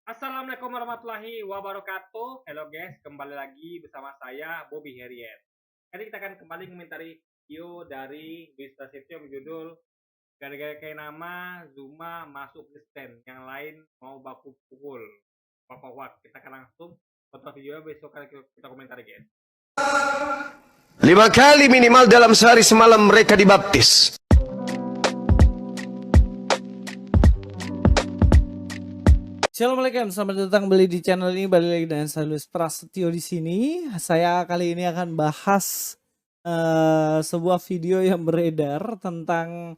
Assalamualaikum warahmatullahi wabarakatuh. Hello guys, kembali lagi bersama saya Bobby Harriet. Kali kita akan kembali mengomentari video dari Luis Prasetyo berjudul gara-gara kayak nama Zuma masuk Kristen, yang lain mau baku pukul. Wak. Kita akan langsung foto videonya, besok kali kita komentari guys. 5 kali minimal dalam sehari semalam mereka dibaptis. Assalamualaikum, selamat datang kembali di channel ini. Balik lagi dengan saya Luis Prasetyo di sini. Saya kali ini akan bahas sebuah video yang beredar tentang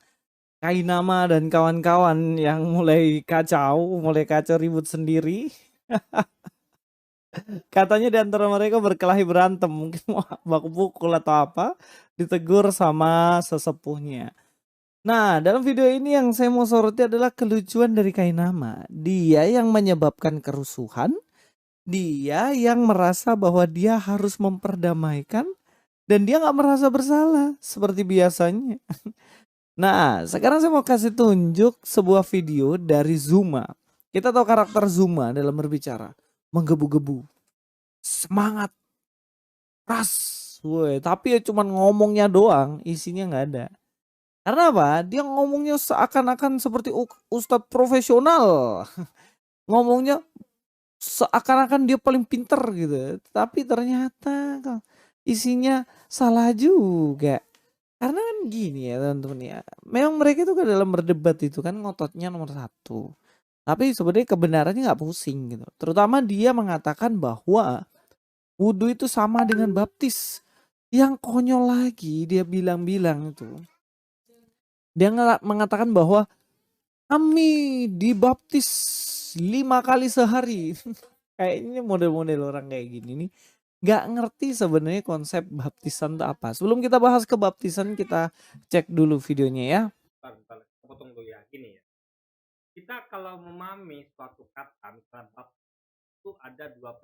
Kainama dan kawan-kawan yang mulai kacau ribut sendiri. Katanya di antara mereka berkelahi berantem, mungkin mau baku pukul atau apa, ditegur sama sesepuhnya. Nah, dalam video ini yang saya mau soroti adalah kelucuan dari Kainama. Dia yang menyebabkan kerusuhan, dia yang merasa bahwa dia harus memperdamaikan, dan dia nggak merasa bersalah seperti biasanya. Nah, sekarang saya mau kasih tunjuk sebuah video dari Zuma. Kita tahu karakter Zuma dalam berbicara, menggebu-gebu, semangat, ras, woi. Tapi ya cuman ngomongnya doang, isinya nggak ada. Karena apa? Dia ngomongnya seakan-akan seperti ustadz profesional. Ngomongnya seakan-akan dia paling pinter gitu. Tapi ternyata isinya salah juga. Karena kan gini ya teman-teman ya. Memang mereka itu kan dalam berdebat itu kan ngototnya nomor satu. Tapi sebenarnya kebenarannya nggak pusing gitu. Terutama dia mengatakan bahwa wudhu itu sama dengan baptis. Yang konyol lagi dia bilang-bilang itu. Dia mengatakan bahwa kami dibaptis 5 kali sehari. Kayak ini model-model orang kayak gini nih. Gak ngerti sebenarnya konsep baptisan itu apa. Sebelum kita bahas kebaptisan, kita cek dulu videonya ya. Bentar, potong dulu ya. Gini ya. Kita kalau memahami suatu kata, misalnya baptis, itu ada dua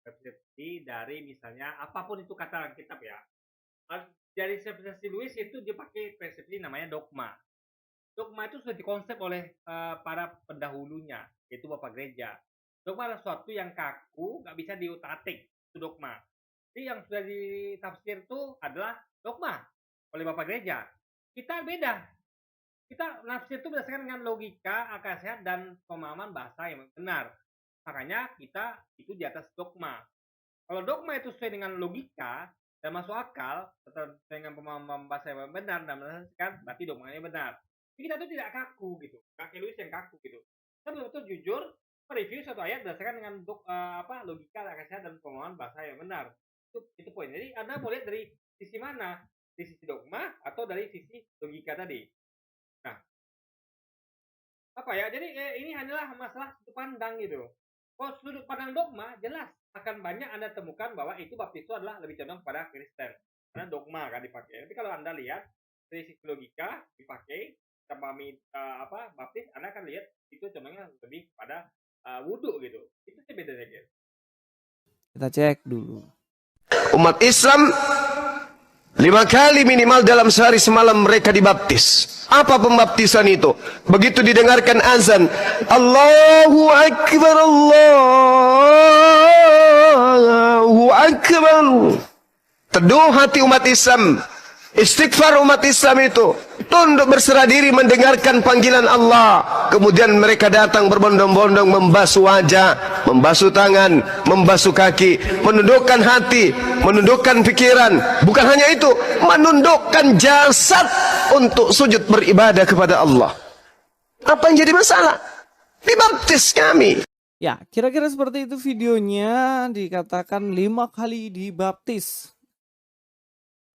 persepsi dari misalnya apapun itu kata kitab ya. Dari persepsi Louis itu dia pakai persepsi namanya dogma. Dogma itu sudah dikonsep oleh para pendahulunya, yaitu Bapak Gereja. Dogma adalah sesuatu yang kaku, nggak bisa diutak-atik, itu dogma. Jadi yang sudah ditafsir itu adalah dogma oleh Bapak Gereja. Kita beda. Kita nafsir itu berdasarkan dengan logika, akal sehat, dan pemahaman bahasa yang benar. Makanya kita itu di atas dogma. Kalau dogma itu sesuai dengan logika dan masuk akal, sesuai dengan pemahaman bahasa yang benar dan menjelaskan, berarti dogmanya benar. Jadi kita itu tidak kaku gitu, kakek Louis yang kaku gitu. Kita betul-betul jujur mereview satu ayat berdasarkan dengan logika, akal sehat, dan pemahaman bahasa yang benar. Itu poin. Jadi Anda mau lihat dari sisi mana? Dari sisi dogma atau dari sisi logika tadi? Nah, apa ya? Jadi ini hanyalah masalah sudut pandang gitu. Kalau sudut pandang dogma jelas akan banyak Anda temukan bahwa itu baptis itu adalah lebih condong pada Kristen. Karena dogma kan dipakai. Tapi kalau Anda lihat dari sisi logika dipakai sama baptis, Anda akan lihat itu condongnya lebih pada wudhu gitu. Itu sih bedanya guys. Kita cek dulu. Umat Islam 5 kali minimal dalam sehari semalam mereka dibaptis. Apa pembaptisan itu? Begitu didengarkan azan, Allahu Akbar, Allahu Akbar, teduh hati umat Islam. Istighfar umat Islam itu tunduk berserah diri mendengarkan panggilan Allah. Kemudian mereka datang berbondong-bondong membasuh wajah, membasuh tangan, membasuh kaki, menundukkan hati, menundukkan pikiran. Bukan hanya itu, menundukkan jasad untuk sujud beribadah kepada Allah. Apa yang jadi masalah? Dibaptis kami. Ya, kira-kira seperti itu videonya. Dikatakan 5 kali dibaptis.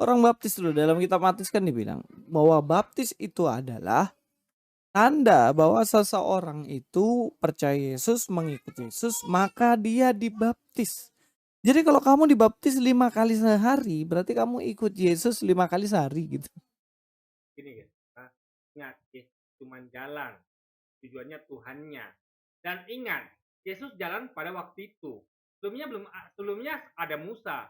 Orang baptis dulu dalam kitab Matius kan dibilang bahwa baptis itu adalah tanda bahwa seseorang itu percaya Yesus, mengikuti Yesus, maka dia dibaptis. Jadi kalau kamu dibaptis 5 kali sehari, berarti kamu ikut Yesus 5 kali sehari gitu. Gini guys, ingat Yesus cuma jalan, tujuannya Tuhannya. Dan ingat, Yesus jalan pada waktu itu. Sebelumnya ada Musa.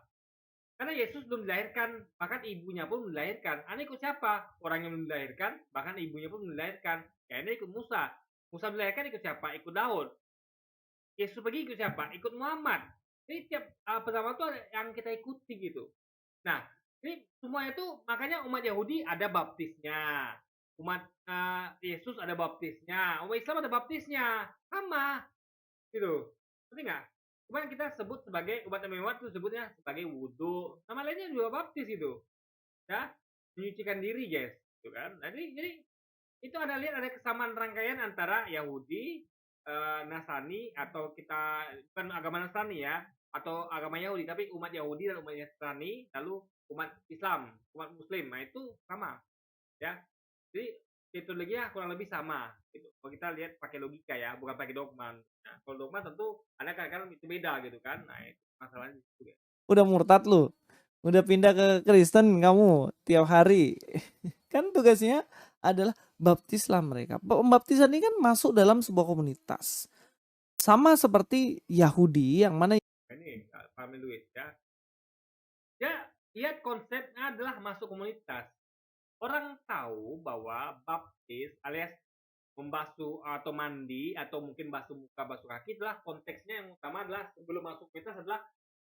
Karena Yesus belum dilahirkan, bahkan ibunya pun belum dilahirkan. Anda ikut siapa? Orang yang belum dilahirkan, bahkan ibunya pun belum dilahirkan. Ya Anda ikut Musa. Musa dilahirkan ikut siapa? Ikut Daud. Yesus pergi ikut siapa? Ikut Muhammad. Jadi tiap pertama tuh yang kita ikuti gitu. Nah, ini semuanya tuh makanya umat Yahudi ada baptisnya. Umat Yesus ada baptisnya. Umat Islam ada baptisnya. Sama gitu. Ngerti nggak? Cuman kita sebut sebagai umat Nabi Muhammad itu sebutnya sebagai wudhu. Nama lainnya juga baptis itu. Ya, menyucikan diri, guys. Gitu kan? Nah, jadi itu ada lihat ada kesamaan rangkaian antara Yahudi, Nasrani atau kita bukan agama Nasrani ya, atau agama Yahudi, tapi umat Yahudi dan umat Nasrani, lalu umat Islam, umat Muslim. Nah, itu sama, ya. Jadi metodologinya kurang lebih sama gitu. Kalau kita lihat pakai logika ya, bukan pakai dogma. Nah, kalau dogma tentu ada kadang-kadang itu beda gitu kan. Nah, itu masalahnya juga. Udah murtad lu. Udah pindah ke Kristen kamu tiap hari. Kan tugasnya adalah baptislah mereka. Pembaptisan ini kan masuk dalam sebuah komunitas. Sama seperti Yahudi yang mana Ini pahami Luis ya. Ya, lihat konsepnya adalah masuk komunitas. Orang tahu bahwa baptis alias membasuh atau mandi atau mungkin basuh muka, basuh kaki adalah konteksnya yang utama adalah sebelum masuk komunitas adalah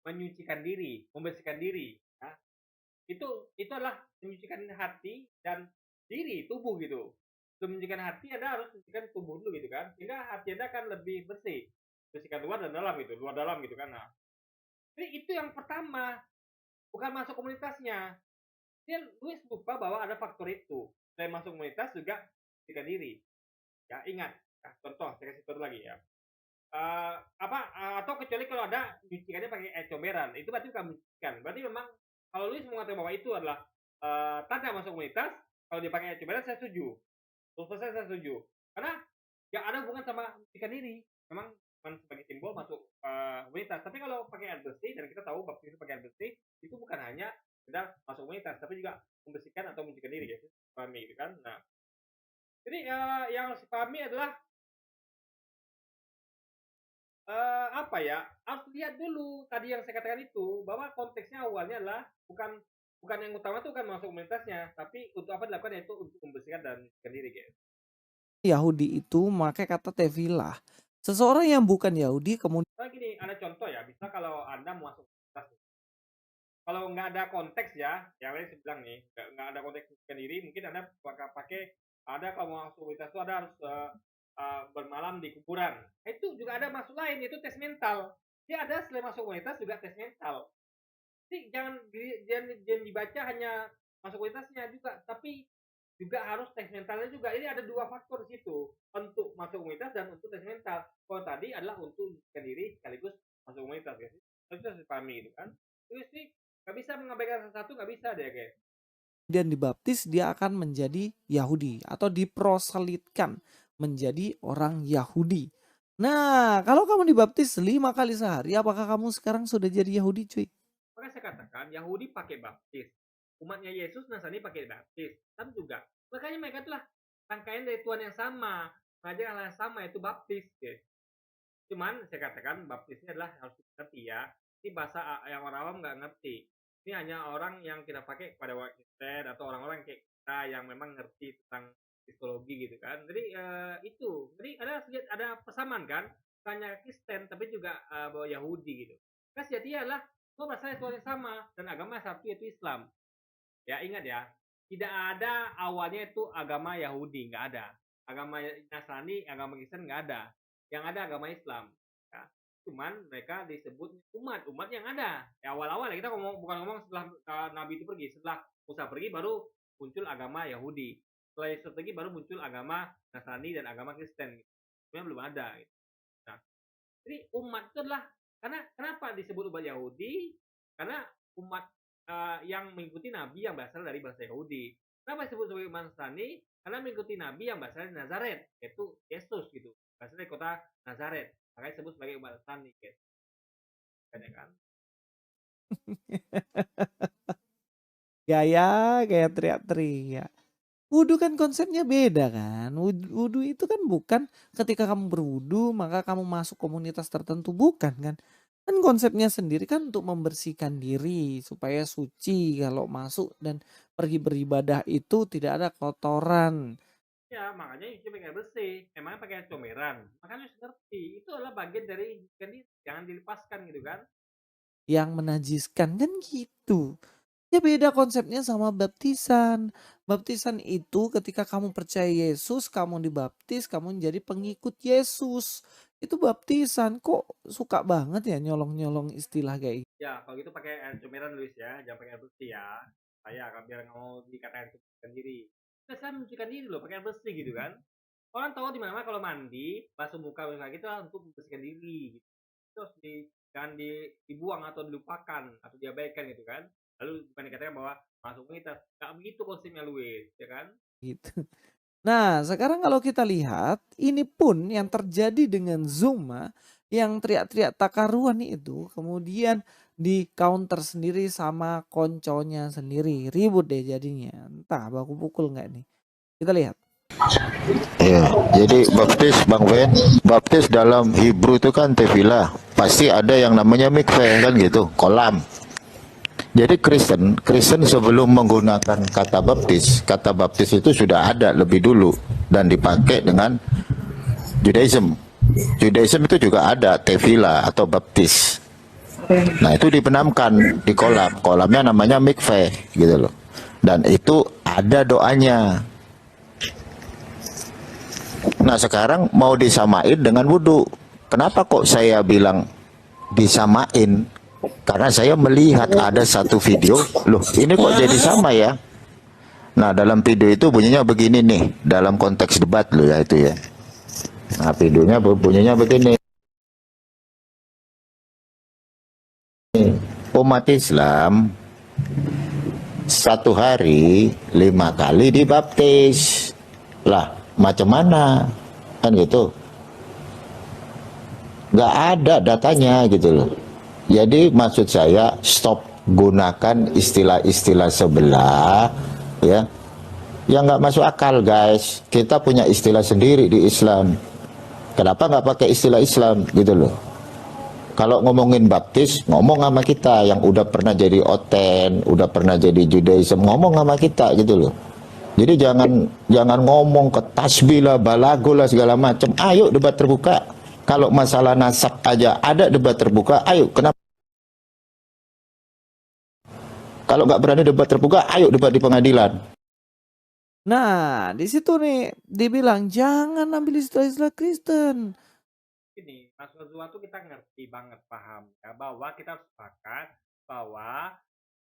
menyucikan diri, membersihkan diri. Ya. Itu adalah menyucikan hati dan diri, tubuh gitu. Sebelum menyucikan hati, Anda harus menyucikan tubuh dulu gitu kan. Sehingga hati Anda akan lebih bersih. Bersihkan luar dan dalam gitu, luar dalam gitu kan. Nah, jadi itu yang pertama, bukan masuk komunitasnya. Dia Luis lupa bahwa ada faktor itu. Selain masuk komunitas juga menyucikan diri. Ya, ingat. Nah, contoh, saya kasih contoh lagi ya. Atau kecuali kalau ada menyucikannya pakai air comberan, itu berarti bukan menyucikan. Berarti memang kalau Luis mengatakan bahwa itu adalah tanda masuk komunitas, kalau dia pakai air comberan saya setuju. Terus saya setuju. Karena nggak ada hubungan sama menyucikan diri. Memang cuma sebagai simbol masuk komunitas. Tapi kalau pakai air bersih, dan kita tahu baptis itu pakai air bersih, itu bukan hanya sekedar masuk komunitas, tapi juga membersihkan atau menyucikan diri, ya. Pahami gitu kan? Nah, jadi yang harus dipahami adalah apa ya, harus lihat dulu tadi yang saya katakan itu, bahwa konteksnya awalnya adalah bukan yang utama itu kan masuk komunitasnya, tapi untuk apa dilakukan yaitu untuk membersihkan dan menyucikan diri, guys. Yahudi itu memakai kata tevilah. Seseorang yang bukan Yahudi kemudian Nah gini, ada contoh ya, bisa kalau Anda mau masuk komunitas, kalau nggak ada konteks ya, yang lain saya bilang nih, nggak ada konteks menyucikan diri, mungkin Anda pakai, ada kalau mau masuk komunitas itu Anda harus bermalam di kuburan. Itu juga ada masuk lain, itu tes mental. Dia ada selain masuk komunitas juga tes mental. Jadi jangan dibaca hanya masuk komunitasnya juga, tapi juga harus tes mentalnya juga. Ini ada dua faktor di situ, untuk masuk komunitas dan untuk tes mental. Kalau tadi adalah untuk menyucikan diri sekaligus masuk komunitas, guys. Itu harus dipahami gitu kan. Terus sih nggak bisa mengabaikan salah satu, nggak bisa deh, guys. dibaptis dia akan menjadi Yahudi atau diproselitkan menjadi orang Yahudi. Nah, kalau kamu dibaptis 5 kali sehari, apakah kamu sekarang sudah jadi Yahudi, cuy? Maka saya katakan Yahudi pakai baptis, umatnya Yesus Nasrani pakai baptis, tapi juga makanya mereka itulah rangkaian dari Tuhan yang sama, mengajar hal yang sama, yaitu baptis, guys. Cuman saya katakan baptisnya adalah harus dimengerti ya. Ini bahasa yang orang awam nggak ngerti. Ini hanya orang yang kita pakai pada waktu Kristen atau orang-orang kayak kita yang memang ngerti tentang psikologi gitu kan. Jadi itu. Jadi ada persamaan kan, bukannya Kristen tapi juga bahwa Yahudi gitu. Karena sejatinya adalah semua berasal dari Tuhan yang sama dan agama satu yaitu Islam. Ya ingat ya, tidak ada awalnya itu agama Yahudi, nggak ada. Agama Nasrani, agama Kristen nggak ada. Yang ada agama Islam. Ya. Cuman mereka disebut umat yang ada. Ya awal-awal ya, kita bukan ngomong setelah Nabi itu pergi, setelah Musa pergi baru muncul agama Yahudi. Setelah Yesus pergi baru muncul agama Nasrani dan agama Kristen. Sebenarnya belum ada. Nah, jadi umat itu adalah kenapa disebut umat Yahudi? Karena umat yang mengikuti nabi yang berasal dari bangsa Yahudi. Kenapa disebut sebagai umat Nasrani? Karena mengikuti nabi yang berasal dari Nazaret, yaitu Yesus gitu. Berasal dari kota Nazaret. Makanya disebut sebagai umat Nasrani, guys. Kan? Gaya kayak teriak-teriak. Wudhu kan konsepnya beda kan. Wudhu itu kan bukan ketika kamu berwudhu maka kamu masuk komunitas tertentu, bukan kan. Kan konsepnya sendiri kan untuk membersihkan diri supaya suci kalau masuk dan pergi beribadah itu tidak ada kotoran. Ya, makanya nyuci pakai air bersih. Emangnya pakai air comberan? Makanya harus ngerti. Itu adalah bagian dari kan jangan dilepaskan gitu kan. Yang menajiskan kan gitu. Ya beda konsepnya sama baptisan. Baptisan itu ketika kamu percaya Yesus, kamu dibaptis, kamu menjadi pengikut Yesus. Itu baptisan. Kok suka banget ya nyolong-nyolong istilah kayak gitu? Ya, kalau gitu pakai air comberan Luis ya, jangan pakai air bersih ya. Saya akan biar nggak mau dikatakan mencucikan diri. Kita saya mencucikan diri loh pakai air bersih gitu kan. Orang tahu di mana kalau mandi, basuh muka misalnya gitu untuk membersihkan diri. Gitu. Terus jangan dibuang atau dilupakan atau diabaikan gitu kan. Lalu bukan dikatakan bahwa masuk komunitas. Nggak begitu konsepnya Luis, ya kan? Gitu. Nah, sekarang kalau kita lihat, ini pun yang terjadi dengan Zuma yang teriak-teriak tak karuan itu, kemudian di counter sendiri sama konconya sendiri. Ribut deh jadinya. Entah baku pukul nggak nih. Kita lihat. Ya, jadi baptis Bang Fen, baptis dalam Hebrew itu kan tefillah. Pasti ada yang namanya mikveh kan gitu, kolam. Jadi Kristen sebelum menggunakan kata baptis itu sudah ada lebih dulu dan dipakai dengan Judaism. Judaism itu juga ada tefillah atau baptis. Nah, itu dibenamkan di kolam. Kolamnya namanya mikveh gitu loh. Dan itu ada doanya. Nah, sekarang mau disamain dengan wudhu. Kenapa kok saya bilang disamain? Karena saya melihat ada satu video, loh ini kok jadi sama ya? Nah, dalam video itu bunyinya begini nih, dalam konteks debat loh ya itu ya. Nah, videonya bunyinya begini. Umat Islam satu hari 5 kali dibaptis. Lah, macam mana? Kan gitu. Nggak ada datanya gitu loh. Jadi maksud saya stop gunakan istilah-istilah sebelah ya yang nggak masuk akal guys. Kita punya istilah sendiri di Islam. Kenapa nggak pakai istilah Islam gitu loh? Kalau ngomongin baptis, ngomong sama kita yang udah pernah jadi oten, udah pernah jadi Judaism, ngomong sama kita gitu loh. Jadi jangan ngomong ke tasbih lah, balago lah segala macam. Ayo debat terbuka. Kalau masalah nasab aja ada debat terbuka, ayo. Kenapa? Kalau nggak berani debat terbuka, ayo debat di pengadilan. Nah, di situ nih dibilang jangan ambil istilah-istilah Kristen. Ini Mas sesuatu kita ngerti banget paham ya bahwa kita harus sepakat bahwa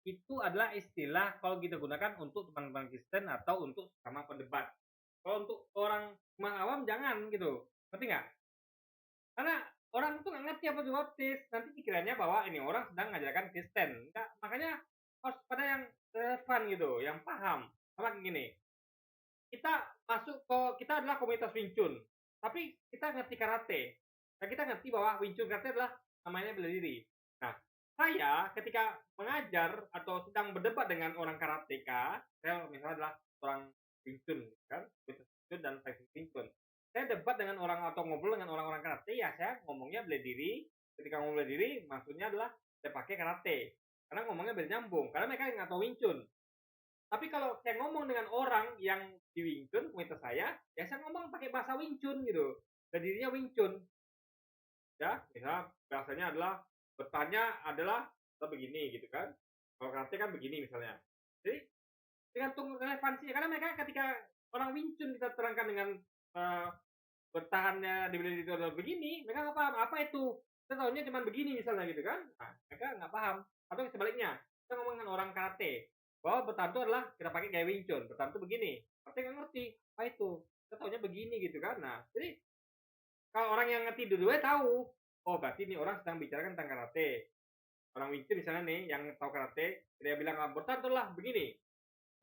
itu adalah istilah kalau kita gunakan untuk teman-teman Kristen atau untuk sama pendebat. Kalau untuk orang awam jangan gitu, ngerti nggak? Karena orang tuh nggak ngerti apa itu baptis, nanti pikirannya bahwa ini orang sedang mengajarkan Kristen. Enggak, makanya harus pada yang relevan gitu, yang paham. Sama gini, kita masuk ke kita adalah komunitas Wing Chun, tapi kita ngerti karate. Dan kita ngerti bahwa Wing Chun karate adalah namanya bela diri. Nah, saya ketika mengajar atau sedang berdebat dengan orang karateka, saya misalnya adalah orang Wing Chun, kan? Wing Chun dan Wing Chun. Saya debat dengan orang atau ngobrol dengan orang-orang karate, ya saya ngomongnya bela diri. Ketika ngomong bela diri, maksudnya adalah saya pakai karate. Karena ngomongnya beda nyambung, karena mereka nggak tahu Wing Chun. Tapi kalau saya ngomong dengan orang yang di Wing Chun, komunitas saya, ya saya ngomong pakai bahasa Wing Chun gitu. Dan dirinya Wing Chun. Ya, misalnya bahasanya adalah bertanya adalah begini gitu kan. Kalau karate kan begini misalnya. Jadi tergantung relevansinya. Karena mereka ketika orang Wing Chun kita terangkan dengan bertahannya di itu adalah begini, mereka nggak paham apa itu. Kita tahunya cuma begini misalnya gitu kan. Nah, mereka nggak paham. Atau sebaliknya, kita ngomong dengan orang karate bahwa bertahan itu adalah kita pakai gaya Wing Chun. Bertahan itu begini. Tapi nggak ngerti apa itu. Kita tahunya begini gitu kan. Nah, jadi kalau orang yang ngerti dua-duanya tahu, oh berarti ini orang sedang bicarakan tentang karate. Orang Wing Chun misalnya nih, yang tahu karate, dia bilang bertahan itu lah begini.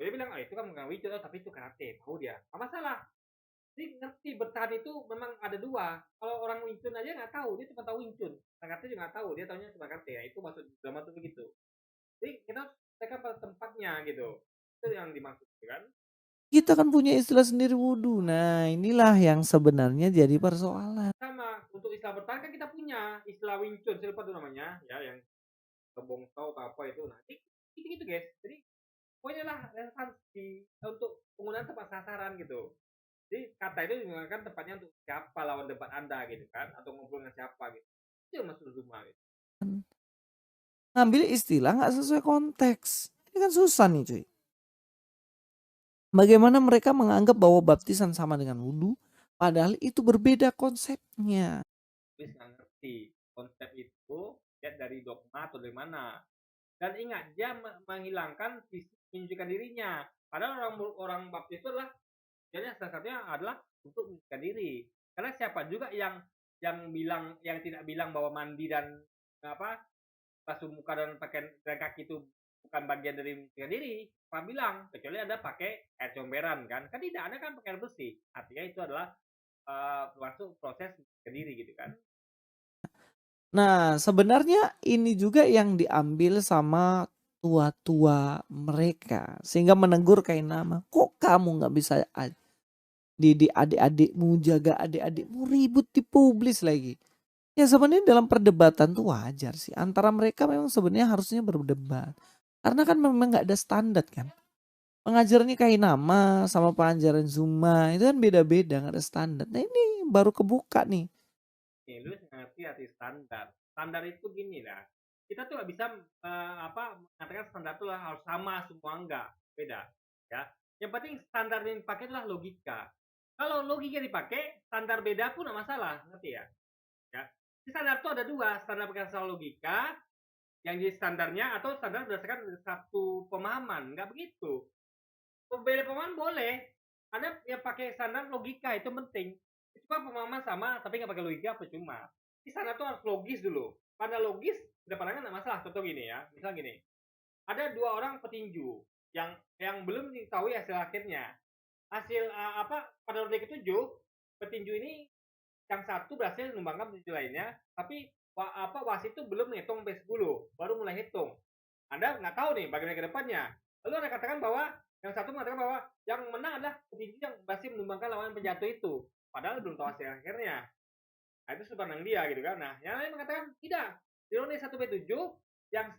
Dia bilang, itu kan bukan Wing Chun, tapi itu karate. Tahu dia. Apa masalah? Jadi ngerti bertahan itu memang ada dua. Kalau orang Wing Chun aja nggak tahu, dia cuma tahu Wing Chun. Karate juga nggak tahu, dia tahunya cuma karate. Ya, itu maksud drama tuh begitu. Jadi kita tekan pada tempatnya gitu. Itu yang dimaksud kan. Kita kan punya istilah sendiri wudhu. Nah, inilah yang sebenarnya jadi persoalan. Sama, untuk istilah bertahan kan kita punya istilah Wing Chun, saya lupa tuh namanya, ya yang kebong tau atau apa itu. Nah, gitu guys. Jadi pokoknya lah relevansi untuk penggunaan tepat sasaran gitu. Jadi kata itu digunakan tepatnya untuk siapa lawan debat Anda gitu kan, atau ngobrol dengan siapa gitu. Itu yang maksud Zuma gitu. Ngambil istilah nggak sesuai konteks. Ini kan susah nih cuy. Bagaimana mereka menganggap bahwa baptisan sama dengan wudhu, padahal itu berbeda konsepnya. Terus nggak ngerti konsep itu lihat dari dogma atau dari mana. Dan ingat, dia menghilangkan sisi menunjukkan dirinya. Padahal orang baptis itu adalah jadi salah satunya adalah untuk menunjukkan diri. Karena siapa juga yang bilang, yang tidak bilang bahwa mandi dan apa basuh muka dan pakaian dan kaki itu bukan bagian dari menunjukkan diri. Apa bilang, kecuali Anda pakai air comberan kan? Kan tidak, Anda kan pakai air bersih. Artinya itu adalah termasuk proses menunjukkan diri gitu kan. Nah, sebenarnya ini juga yang diambil sama tua-tua mereka. Sehingga menegur Kainama, kok kamu nggak bisa didik adik-adikmu, jaga adik-adikmu, ribut dipublis lagi. Ya sebenarnya dalam perdebatan tuh wajar sih. Antara mereka memang sebenarnya harusnya berdebat. Karena kan memang nggak ada standar kan. Pengajarannya Kainama sama pengajaran Zuma itu kan beda-beda, nggak ada standar. Nah ini baru kebuka nih. Lu ngerti arti standar. Standar itu gini lah. Kita tuh nggak bisa mengatakan standar itu harus sama semua, enggak. Beda. Ya. Yang penting standar yang dipakai adalah logika. Kalau logika dipakai, standar beda pun nggak masalah, ngerti ya? Ya. Standar itu ada dua, standar berdasarkan logika, yang jadi standarnya, atau standar berdasarkan satu pemahaman, nggak begitu. Beda pemahaman boleh. Anda yang pakai standar logika itu penting. Cuma pemahaman sama, tapi nggak pakai logika percuma. Di sana tuh harus logis dulu. Karena logis, udah pandangan nggak masalah. Contoh gini ya, misal gini. Ada 2 orang petinju yang belum diketahui hasil akhirnya. Hasil pada ronde ke-7, petinju ini yang satu berhasil menumbangkan petinju lainnya, tapi wasit itu belum menghitung sampai 10, baru mulai hitung. Anda nggak tahu nih bagaimana ke depannya. Lalu Anda katakan bahwa yang satu mengatakan bahwa yang menang adalah petinju yang berhasil menumbangkan lawan penjatuh itu. Padahal belum tahu hasil akhirnya. Nah, itu sudut pandang dia gitu kan. Nah, yang lain mengatakan tidak. Di ronde 1/7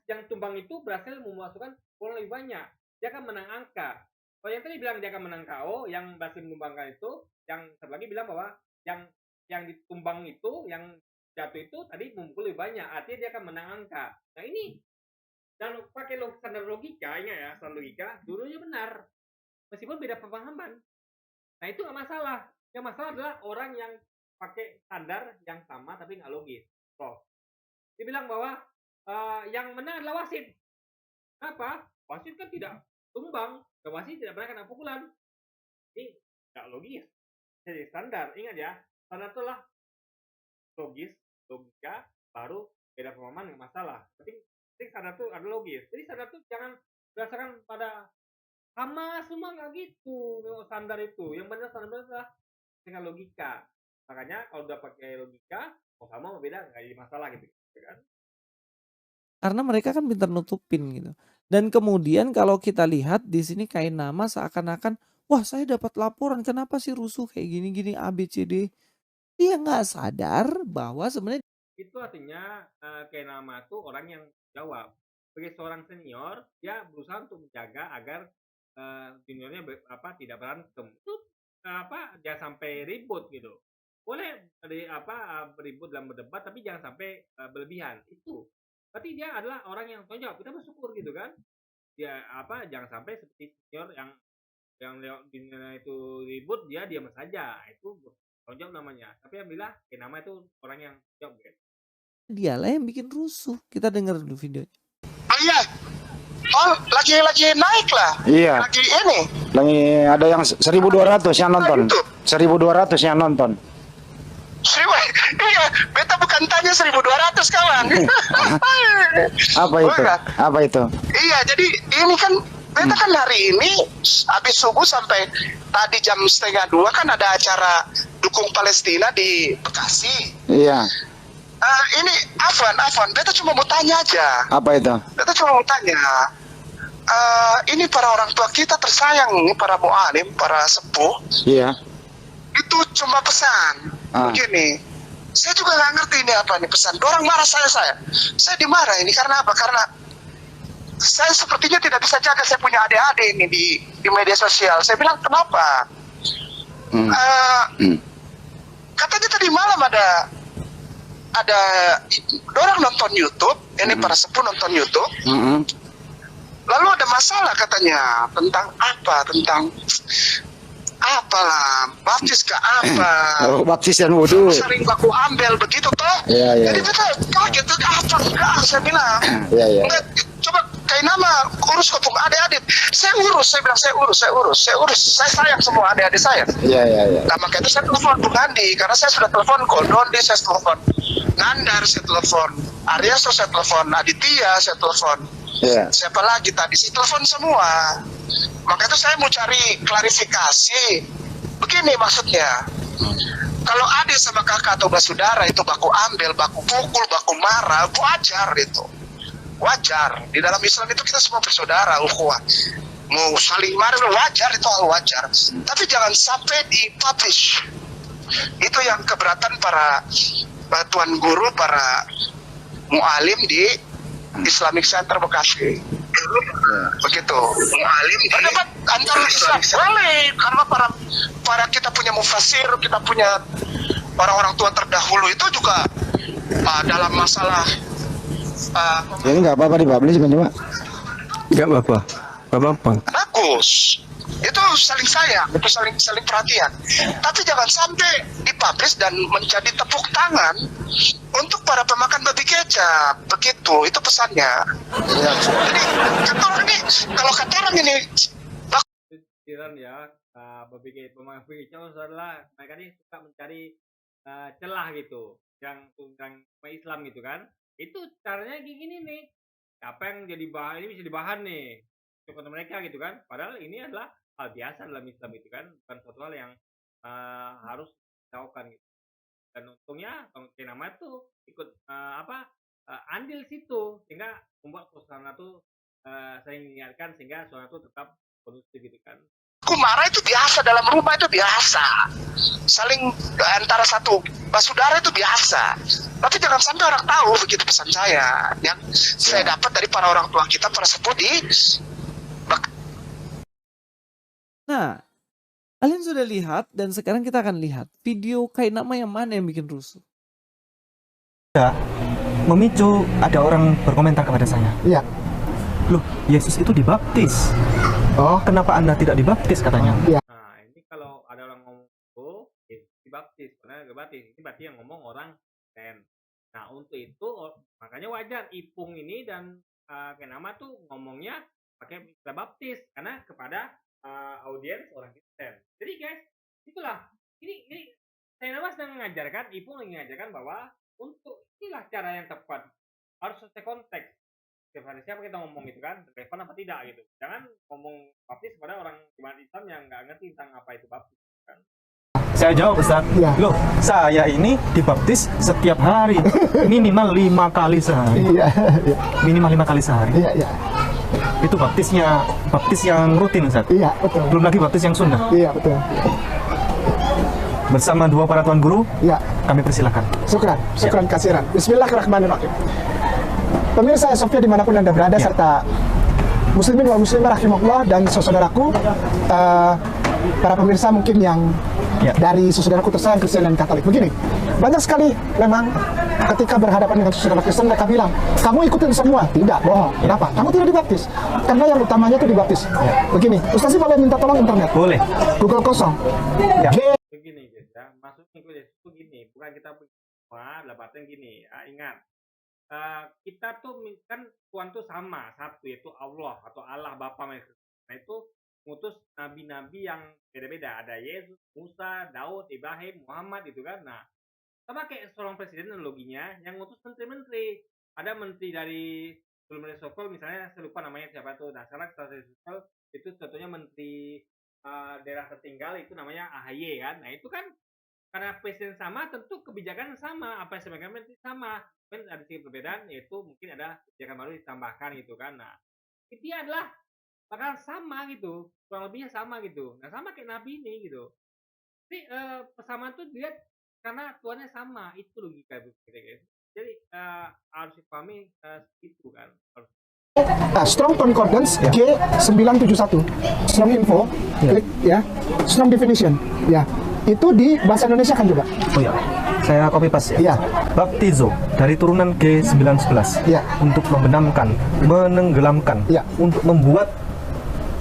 yang tumbang itu berhasil memasukkan poin lebih banyak. Dia akan menang angka. Kalau yang tadi bilang dia akan menang KO, yang berhasil menumbangkan itu, yang satu lagi bilang bahwa yang ditumbang itu, yang jatuh itu tadi memukul lebih banyak. Artinya dia akan menang angka. Nah, ini dan pakai standar logika, ingat ya, standar logika, dulunya benar. Meskipun beda pemahaman. Nah, itu nggak masalah. Yang masalah adalah orang yang pakai standar yang sama tapi nggak logis. Dia bilang bahwa yang menang adalah wasit. Kenapa? Wasit kan tidak tumbang, dan wasit tidak pernah kena pukulan. Ini nggak logis. Jadi standar, ingat ya, standar itulah logis, logika, baru beda pemahaman nggak masalah. Penting standar itu ada logis. Jadi standar itu jangan berdasarkan pada sama semua, nggak gitu. Standar itu, yang benar standar adalah dengan logika. Makanya kalau udah pakai logika, mau sama mau beda nggak jadi masalah gitu kan. Karena mereka kan pintar nutupin gitu. Dan kemudian kalau kita lihat di sini Kainama seakan-akan, wah saya dapat laporan kenapa sih rusuh kayak gini-gini ABCD. Dia nggak sadar bahwa sebenarnya itu artinya Kainama itu orang yang jawab. Sebagai seorang senior, dia berusaha untuk menjaga agar juniornya tidak berantem. Itu jangan sampai ribut gitu. Boleh beribut dalam berdebat, tapi jangan sampai berlebihan. Itu berarti dia adalah orang yang tanggung jawab. Kita bersyukur gitu kan. Dia jangan sampai seperti senior yang juniornya itu ribut, dia diam saja. Itu tanggung jawab namanya. Tapi alhamdulillah Kainama itu orang yang jawab guys. dialah yang bikin rusuh. Kita dengar dulu videonya. Oh iya. Oh, lagi naik lah. Iya. Lagi ini. Lagi ada yang 1.200 yang nonton. 1.200 yang nonton. Iya, beta bukan tanya 1.200 kawan. Apa itu? Apa itu? Iya, jadi ini kan beta kan hari ini habis subuh sampai tadi jam 1:30 kan ada acara dukung Palestina di Bekasi. Iya. Ini Afwan, beta cuma mau tanya aja. Apa itu? Beta cuma mau tanya. Ini para orang tua kita tersayang, ini para mu'alim, para sepuh. Iya. Itu cuma pesan begini. Saya juga nggak ngerti ini apa nih pesan. Orang marah saya dimarahin dimarahi ini karena apa? Karena saya sepertinya tidak bisa jaga saya punya adik-adik ini di media sosial. Saya bilang kenapa? Katanya tadi malam ada orang nonton YouTube, ini para sepuh nonton YouTube. Lalu ada masalah katanya tentang apalah, baptis ke apa? Oh, baptis dan wudhu. Sering baku ambil begitu toh? Iya. Jadi kita kaget apa enggak? Saya bilang. Iya. Enggak, coba kayak nama urus kopung adik-adik. Saya bilang saya urus. Saya sayang semua adik-adik saya. Iya. Nah makanya itu saya telepon Bung Andi, karena saya sudah telepon Goldondi, saya telepon Nandar, saya telepon Aryaso, saya telepon Aditya, saya telepon. Iya. Siapa lagi tadi? Saya telepon semua. Maka itu saya mau cari klarifikasi. Begini maksudnya. Kalau adik sama kakak atau saudara itu baku ambil, baku pukul, baku marah, wajar itu. Wajar. Di dalam Islam itu kita semua bersaudara, ukhuwah. Mau saling marah wajar, itu hal wajar. Tapi jangan sampai dipublish. Itu yang keberatan para tuan guru, para mu'alim di Islamic Center Bekasi. Begitu. Mu'alim berdebat antar Islam boleh, karena para kita punya mufasir, kita punya orang-orang tua terdahulu itu juga dalam masalah Ini nggak apa-apa dipublish kan cuma? Enggak apa-apa. bagus. Itu saling sayang, itu saling perhatian. Tapi jangan sampai dipublish dan menjadi tepuk tangan untuk para pemakan babi kecap. Begitu, itu pesannya. Jadi kalau kata orang ini Pikiran ya, pemain kecap adalah mereka ini suka mencari celah gitu, yang tentang Islam gitu kan. Itu caranya kayak gini nih. Apa yang jadi bahan ini bisa dibahan nih untuk mereka gitu kan. Padahal ini adalah hal biasa dalam Islam itu kan, bukan suatu hal yang harus dilakukan gitu. Dan untungnya Kenama tuh ikut andil situ, sehingga membuat suasana tuh sering mengingatkan, sehingga suasana tuh tetap kondusif gitu kan. aku marah itu biasa, dalam rumah itu biasa. Saling antara satu saudara itu biasa. Tapi jangan sampai orang tahu, begitu pesan saya. Yang saya dapat dari para orang tua kita, para sepuh di. Nah, kalian sudah lihat dan sekarang kita akan lihat video Kainama yang mana yang bikin rusuh. Memicu ada orang berkomentar kepada saya. Iya. Loh, Yesus itu dibaptis. Oh. Kenapa Anda tidak dibaptis katanya? Nah, ini kalau ada orang ngomong dibaptis, karena dibaptis ini berarti yang ngomong orang Kristen. Nah, untuk itu makanya wajar Ipung ini dan Kenama tuh ngomongnya pakai istilah baptis karena kepada audiens orang Kristen. Jadi guys, itulah ini Kenama sedang mengajarkan, Ipung lagi mengajarkan bahwa untuk inilah cara yang tepat, harus sesuai konteks. Siapa kita ngomong gitu kan, relevan apa tidak gitu. Jangan ngomong baptis pada orang iman Islam yang nggak ngerti tentang apa itu baptis kan. Saya jawab, Ustaz. Iya. Loh, saya ini dibaptis setiap hari, minimal 5 kali sehari. Iya. Minimal 5 kali sehari. Iya. Itu baptis yang rutin, Ustaz. Iya, betul. Belum lagi baptis yang sunnah. Iya, betul. Bersama dua para tuan guru, Iya. kami persilakan. Syukran kasiran. Bismillahirrahmanirrahim. Pemirsa Sofia dimanapun Anda berada, serta muslimin wal muslimah rahimahullah, dan saudaraku, para pemirsa mungkin yang dari saudaraku tersayang Kristen dan Katolik. Begini, banyak sekali memang ketika berhadapan dengan saudara Kristen, mereka bilang, kamu ikutin semua. Tidak, bohong. Kenapa? Kamu tidak dibaptis. Karena yang utamanya itu dibaptis. Begini, Ustaz boleh minta tolong internet? Boleh. Google kosong. Begini guys ya, maksudnya itu gini, bukan kita semua dapatnya gini. Ingat, kita tuh kan Tuhan tuh sama, satu, yaitu Allah atau Allah Bapa. Nah itu ngutus nabi-nabi yang beda-beda. Ada Yesus, Musa, Daud, Ibrahim, Muhammad gitu kan. Nah, sama kayak seorang presiden analoginya yang ngutus menteri-menteri. Ada menteri dari sebelum reshuffle, misalnya saya lupa namanya siapa tuh. Nah, sekarang setelah reshuffle itu contohnya menteri daerah tertinggal itu namanya AHY kan. Nah, itu kan karena presiden sama, tentu kebijakan sama, apa yang sebenarnya menteri sama. Kan ada sedikit perbedaan, yaitu mungkin ada kebijakan baru ditambahkan gitu kan. Nah, intinya adalah bakal sama gitu, kurang lebihnya sama gitu. Nah, sama kayak Nabi ini gitu. Jadi persamaan tuh dilihat karena Tuhannya sama, itu logika gitu guys. Jadi harus dipahami itu kan. Harus Strong Concordance G971. Strong Info, klik ya. Strong Definition, ya. Itu di bahasa Indonesia kan juga. Oh ya, saya copy paste Iya. ya. Baptizo dari turunan G911 Iya. untuk membenamkan, menenggelamkan, Iya. untuk membuat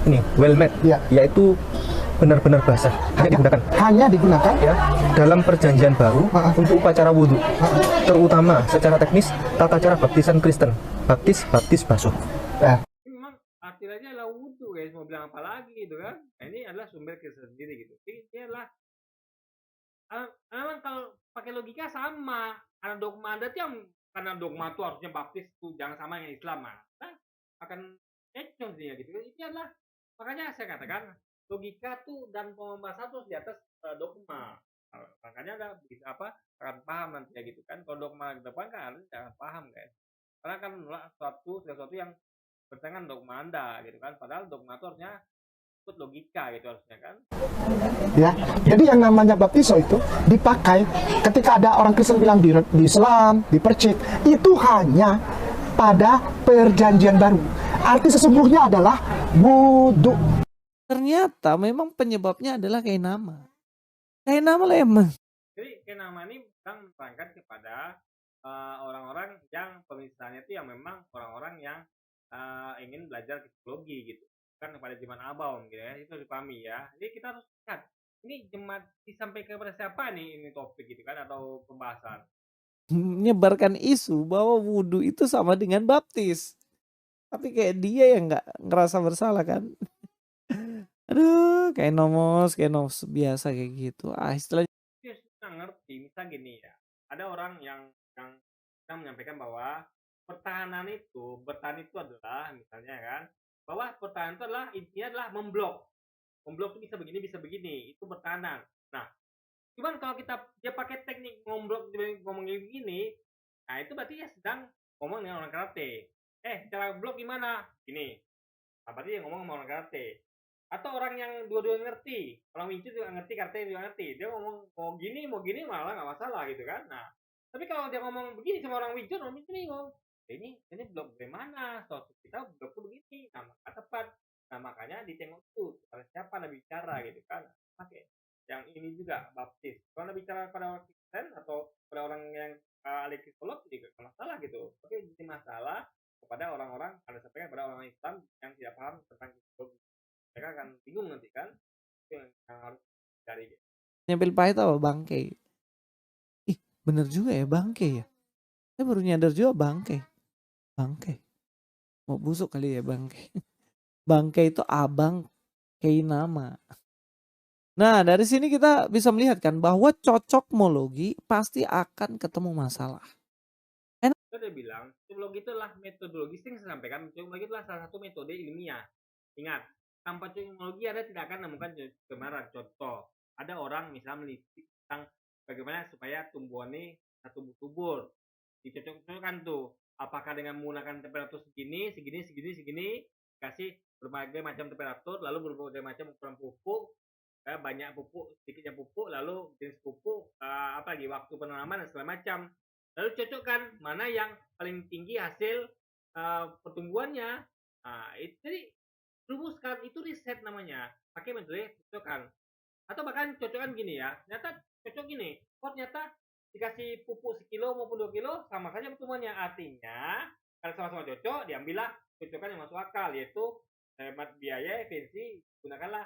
ini well made, Iya. yaitu benar-benar basah Hanya digunakan ya dalam perjanjian baru untuk upacara wudhu, terutama secara teknis tata cara baptisan Kristen, baptis basuh. Memang artinya adalah wudhu guys, mau bilang apa lagi gitu kan. Nah, ini adalah sumber Kristen sendiri gitu. Ini adalah memang kalau pakai logika sama, karena dogma Anda tuh yang, karena dogma tuh harusnya baptis tuh jangan sama yang Islam mah. Nah, akan eco dia gitu. Ini adalah makanya saya katakan logika tuh dan pembahasan tuh di atas dogma. Makanya ada bisa apa akan paham nanti ya gitu kan. Kalau dogma ke depan kan harus jangan paham guys. Karena kan sesuatu yang bertentangan dogma Anda gitu kan. Padahal dogma itu harusnya ikut logika gitu harusnya kan. ya. Jadi yang namanya baptiso itu dipakai ketika ada orang Kristen bilang di Islam, dipercik, itu hanya pada perjanjian baru. Arti sesungguhnya adalah wudhu. Ternyata memang penyebabnya adalah kayak nama. Kayak nama lah emang. Jadi kayak nama ini sedang menerangkan kepada orang-orang yang pemisalnya itu yang memang orang-orang yang ingin belajar psikologi gitu. Kan pada zaman abal gitu ya, itu dipahami ya. Jadi kita harus lihat ini jemaat disampaikan kepada siapa nih ini topik gitu kan atau pembahasan. Menyebarkan isu bahwa wudhu itu sama dengan baptis. Tapi kayak dia yang nggak ngerasa bersalah kan. Aduh, kayak nomos biasa kayak gitu. Istilahnya Dia sudah ngerti, misal gini ya. Ada orang yang menyampaikan bahwa bertahan itu adalah misalnya kan, bahwa pertahanan itu adalah intinya adalah memblok. Memblok itu bisa begini, itu pertahanan. Nah, cuman kalau dia pakai teknik ngomongin begini, nah itu berarti dia sedang ngomong dengan orang karate. Cara blok gimana? Gini. Nah, berarti dia ngomong sama orang karate. Atau orang yang dua-dua ngerti, orang Wing Chun juga ngerti, karate juga ngerti. Dia ngomong mau gini malah nggak masalah gitu kan. Nah, tapi kalau dia ngomong begini sama orang Wing Chun bingung. Ini blok bagaimana? Soal kita blok tuh begini, nah maka tepat. Nah makanya ditengok tuh pada siapa Anda bicara gitu kan. Oke. Yang ini juga baptis. Kalau Anda bicara pada orang Kristen atau pada orang yang ahli psikolog juga nggak masalah gitu. Tapi jadi masalah kepada orang-orang, Anda sampaikan kepada orang Islam yang tidak paham tentang psikologi. Mereka akan bingung nanti kan. Itu yang harus cari. nyempil pahit apa bangke. Ih, bener juga ya bangke ya. Saya baru nyadar juga bangke. Mau busuk kali ya bangke. Bangke itu abang kayak nama. Nah, dari sini kita bisa melihat kan bahwa cocokmologi pasti akan ketemu masalah. Itu dia bilang, psikologi itu adalah metodologi yang saya sampaikan. Psikologi itu adalah salah satu metode ilmiah. Ingat, tanpa psikologi Anda tidak akan menemukan kebenaran. Contoh, ada orang misalnya meneliti tentang bagaimana supaya tumbuhan ini tumbuh-subur. Dicocok-cocokkan tuh. Apakah dengan menggunakan temperatur segini, kasih berbagai macam temperatur, lalu berbagai macam ukuran pupuk, banyak pupuk, sedikitnya pupuk, lalu jenis pupuk, apalagi waktu penanaman dan segala macam. Lalu cocokkan mana yang paling tinggi hasil pertumbuhannya. Jadi rumuskan, itu riset namanya. Pakai metode cocokkan. Atau bahkan cocokkan gini ya, ternyata cocok gini. Ternyata dikasih pupuk sekilo maupun 2 kilo sama saja pertumbuhannya. Artinya kalau sama-sama cocok, diambillah cocokkan yang masuk akal, yaitu hemat biaya, efisiensi, gunakanlah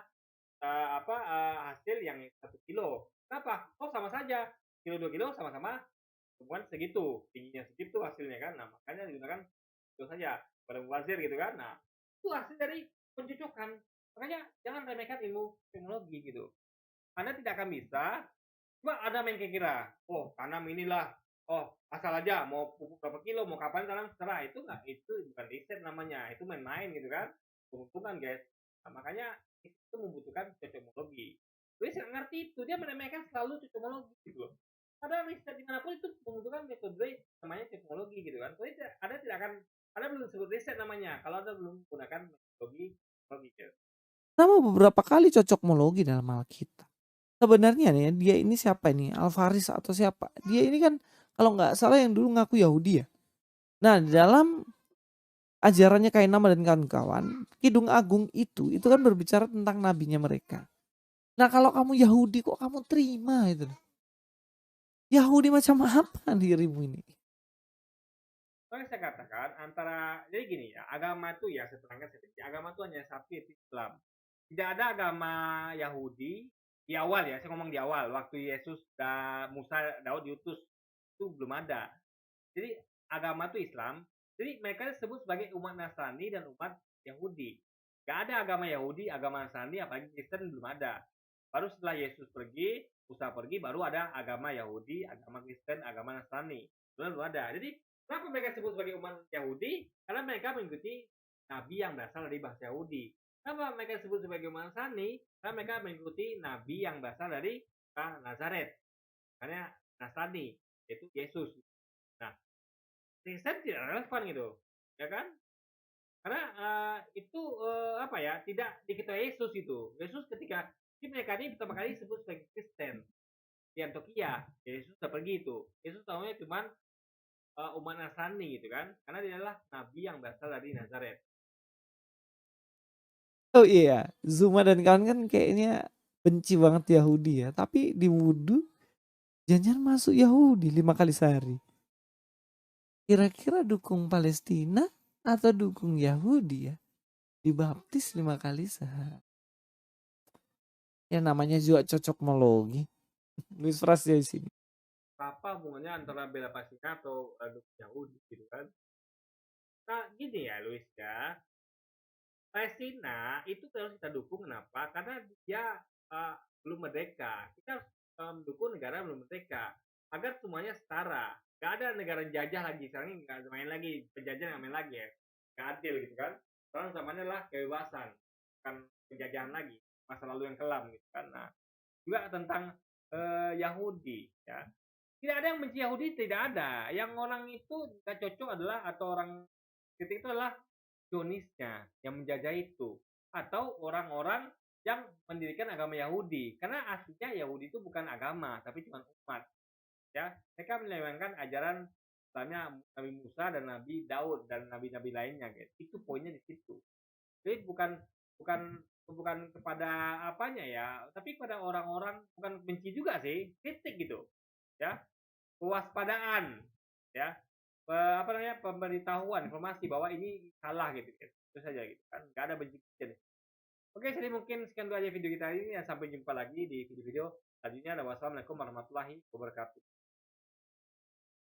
hasil yang 1 kilo. Kenapa? Sama saja, kilo 2 kilo sama-sama pertumbuhan segitu, tingginya segitu hasilnya kan. Nah makanya digunakan itu saja pada mubazir gitu kan. Nah itu hasil dari pencocokan. Makanya jangan remehkan ilmu teknologi gitu. Anda tidak akan bisa. Coba ada main kira, tanam inilah, asal aja mau pupuk berapa kilo, mau kapan tanam terserah. Itu bukan riset namanya, itu main-main gitu kan, keuntungan guys. Nah, makanya itu membutuhkan cocokmologi. Jadi saya ngerti itu, dia meremehkan selalu cocokmologi gitu loh. Ada riset dimanapun itu membutuhkan metode namanya cocokmologi gitu kan. Jadi Anda belum sebut riset namanya kalau Anda belum menggunakan metodologi gitu. Nama beberapa kali cocokmologi dalam Alkitab. Sebenarnya nih dia ini siapa ini? Alvaris atau siapa? Dia ini kan kalau nggak salah yang dulu ngaku Yahudi ya. Nah, di dalam ajarannya Kainama dan kawan-kawan, Kidung Agung itu kan berbicara tentang nabinya mereka. Nah kalau kamu Yahudi kok kamu terima itu? Yahudi macam apa dirimu ini? Makanya saya katakan jadi gini ya, agama itu ya seterangkan seperti agama itu hanya satu yaitu Islam. Tidak ada agama Yahudi di awal ya, saya ngomong di awal waktu Yesus dan Musa Daud diutus itu belum ada. Jadi agama itu Islam. Jadi mereka disebut sebagai umat Nasrani dan umat Yahudi. Gak ada agama Yahudi, agama Nasrani, apalagi Kristen belum ada. Baru setelah Yesus pergi, Musa pergi, baru ada agama Yahudi, agama Kristen, agama Nasrani. Belum ada. Jadi kenapa mereka disebut sebagai umat Yahudi? Karena mereka mengikuti nabi yang berasal dari bahasa Yahudi. Kenapa mereka disebut sebagai umat Nasrani? Karena mereka mengikuti nabi yang berasal dari Nazaret. Karena Nasrani, yaitu Yesus. Nah, Kristen tidak relevan gitu, ya kan? Karena itu apa ya, tidak diketahui Yesus itu. Yesus ketika mereka ini pertama kali disebut sebagai Kristen di Antioquia. Yesus sudah pergi itu. Yesus tahunya cuma umat Nasrani gitu kan, karena dia adalah nabi yang berasal dari Nazaret. Oh iya, Zuma dan kawan kan kayaknya benci banget Yahudi ya. Tapi di wudhu jangan masuk Yahudi 5 kali sehari. Kira-kira dukung Palestina atau dukung Yahudi ya? Dibaptis 5 kali sehari. Ya namanya juga cocokmologi. Luis Fras di sini. Apa hubungannya antara bela Palestina atau dukung Yahudi gitu kan? Nah gini ya Luis ya, Palestina itu harus kita dukung kenapa? Karena dia belum merdeka. Kita harus mendukung negara belum merdeka agar semuanya setara. Gak ada negara jajah lagi. Sekarang ini nggak main lagi penjajahan, nggak main lagi ya. Gak adil gitu kan. Sekarang zamannya adalah kebebasan, bukan penjajahan lagi. Masa lalu yang kelam gitu kan. Nah juga tentang Yahudi ya. Tidak ada yang benci Yahudi, tidak ada. Yang orang itu nggak cocok adalah atau orang kritik itu adalah Zionisnya yang menjajah itu atau orang-orang yang mendirikan agama Yahudi karena aslinya Yahudi itu bukan agama tapi cuma umat ya mereka menyelewengkan ajaran misalnya Nabi Musa dan Nabi Daud dan nabi-nabi lainnya guys itu poinnya di situ jadi bukan bukan kepada apanya ya tapi pada orang-orang bukan benci juga sih kritik gitu ya kewaspadaan ya apa namanya pemberitahuan informasi bahwa ini salah gitu kan itu saja gitu kan nggak ada benci oke jadi mungkin sekian dulu aja video kita hari ini dan sampai jumpa lagi di video-video selanjutnya. Wassalamualaikum warahmatullahi wabarakatuh.